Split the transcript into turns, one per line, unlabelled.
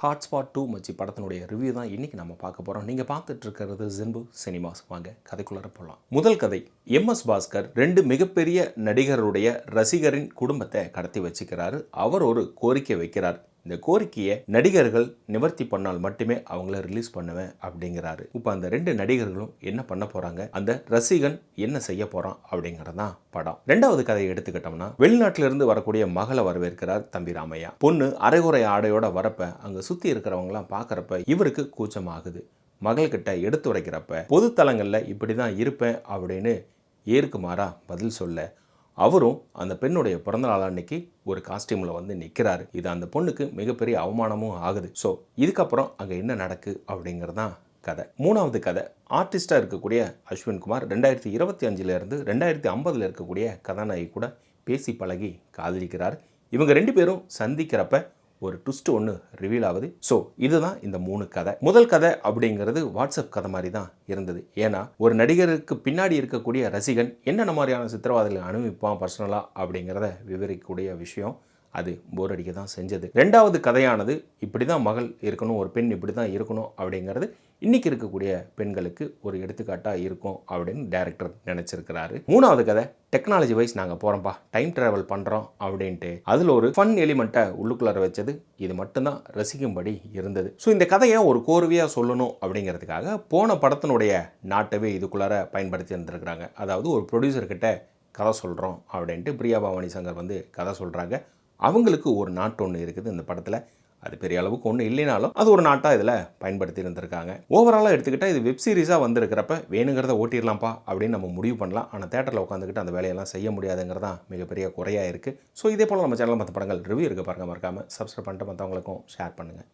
Hotspot 2 மச்சி படத்தினுடைய review தான் இன்னைக்கு நம்ம பார்க்க போகிறோம். நீங்கள் பார்த்துட்டு இருக்கிறது ஜென்பு சினிமாஸ். வாங்க கதைக்குள்ளார போகலாம். முதல் கதை, எம்.எஸ். பாஸ்கர் 2 மிகப்பெரிய நடிகருடைய ரசிகரின் குடும்பத்தை கடத்தி வச்சுக்கிறாரு. அவர் ஒரு கோரிக்கை வைக்கிறார். இந்த கோரிக்கையை நடிகர்கள் நிவர்த்தி பண்ணால் மட்டுமே அவங்கள ரிலீஸ் பண்ணுவேன் அப்படிங்கிறாரு. இப்போ அந்த 2 நடிகர்களும் என்ன பண்ண போறாங்க, அந்த ரசிகன் என்ன செய்ய போறான் அப்படிங்கறதான் படம். ரெண்டாவது கதையை எடுத்துக்கிட்டோம்னா, வெளிநாட்டிலிருந்து வரக்கூடிய மகளை வரவேற்கிறார் தம்பி ராமையா. பொண்ணு அரைகுறை ஆடையோட வரப்ப அங்க சுத்தி இருக்கிறவங்களாம் பார்க்கறப்ப இவருக்கு கூச்சமாகுது. மகள்கிட்ட எடுத்துரைக்கிறப்ப பொது தலங்களில் இப்படி தான் இருப்பேன் அப்படின்னு ஏற்கு மாறா பதில் சொல்ல, அவரும் அந்த பெண்ணுடைய பிறந்தநாள் அன்னைக்கு ஒரு காஸ்டியூமில் வந்து நிற்கிறாரு. இது அந்த பொண்ணுக்கு மிகப்பெரிய அவமானமும் ஆகுது. ஸோ இதுக்கப்புறம் அங்கே என்ன நடக்கு அப்படிங்கிறதான் கதை. மூணாவது கதை, ஆர்டிஸ்டாக இருக்கக்கூடிய அஸ்வின் குமார் 2025 2050 இருக்கக்கூடிய கதாநாயகி கூட பேசி பழகி காதலிக்கிறார். இவங்க 2 பேரும் சந்திக்கிறப்ப ஒரு ட்விஸ்ட் ஒன்று ரிவீல் ஆகுது. ஸோ இதுதான் இந்த 3 கதை. முதல் கதை அப்படிங்கிறது வாட்ஸ்அப் கதை மாதிரி தான் இருந்தது. ஏன்னா ஒரு நடிகருக்கு பின்னாடி இருக்கக்கூடிய ரசிகன் என்னென்ன மாதிரியான சித்திரவதைகளை அனுபவிப்பான் பர்சனலாக அப்படிங்கிறத விவரிக்கக்கூடிய விஷயம். அது போர் அடிக்க தான் செஞ்சது. ரெண்டாவது கதையானது இப்படி தான் மகள் இருக்கணும், ஒரு பெண் இப்படி தான் இருக்கணும் அப்படிங்கிறது இன்னைக்கு இருக்கக்கூடிய பெண்களுக்கு ஒரு எடுத்துக்காட்டாக இருக்கும் அப்படின்னு டைரக்டர் நினச்சிருக்கிறாரு. மூணாவது கதை, டெக்னாலஜி வைஸ் நாங்கள் போகிறோம்ப்பா, டைம் ட்ராவல் பண்ணுறோம் அப்படின்ட்டு அதில் ஒரு ஃபன் எலிமெண்ட்டை உள்ளுக்குள்ளார வச்சது. இது மட்டும்தான் ரசிக்கும்படி இருந்தது. ஸோ இந்த கதையை ஒரு கோர்வையாக சொல்லணும் அப்படிங்கிறதுக்காக போன படத்தினுடைய நாட்டவே இதுக்குள்ளார பயன்படுத்தி இருந்திருக்கிறாங்க. அதாவது ஒரு ப்ரொடியூசர்கிட்ட கதை சொல்கிறோம் அப்படின்ட்டு பிரியா பவானி சங்கர் வந்து கதை சொல்கிறாங்க. அவங்களுக்கு ஒரு நாட்டு ஒன்று இருக்குது இந்த படத்தில். அது பெரிய அளவுக்கு ஒன்றும் இல்லைனாலும் அது ஒரு நாட்டாக இதில் பயன்படுத்தி இருந்திருக்காங்க. ஓவராலாக எடுத்துக்கிட்டால் இது வெப் சீரிஸாக வந்திருக்கிறப்ப வேணுங்கிறத ஓட்டிடலாம்ப்பா அப்படின்னு நம்ம முடிவு பண்ணலாம். ஆனால் தேட்டரில் உட்காந்துக்கிட்டு அந்த வேலையெல்லாம் செய்ய முடியாதுங்கிறது தான் மிகப்பெரிய குறையாக இருக்குது. ஸோ இதே போல் நம்ம சேனலில் மற்ற படங்கள் ரிவ்யூ இருக்க பாருங்கள். மறக்காமல் சப்ஸ்கிரைப் பண்ணிட்டு மற்றவங்களுக்கும் ஷேர் பண்ணுங்கள்.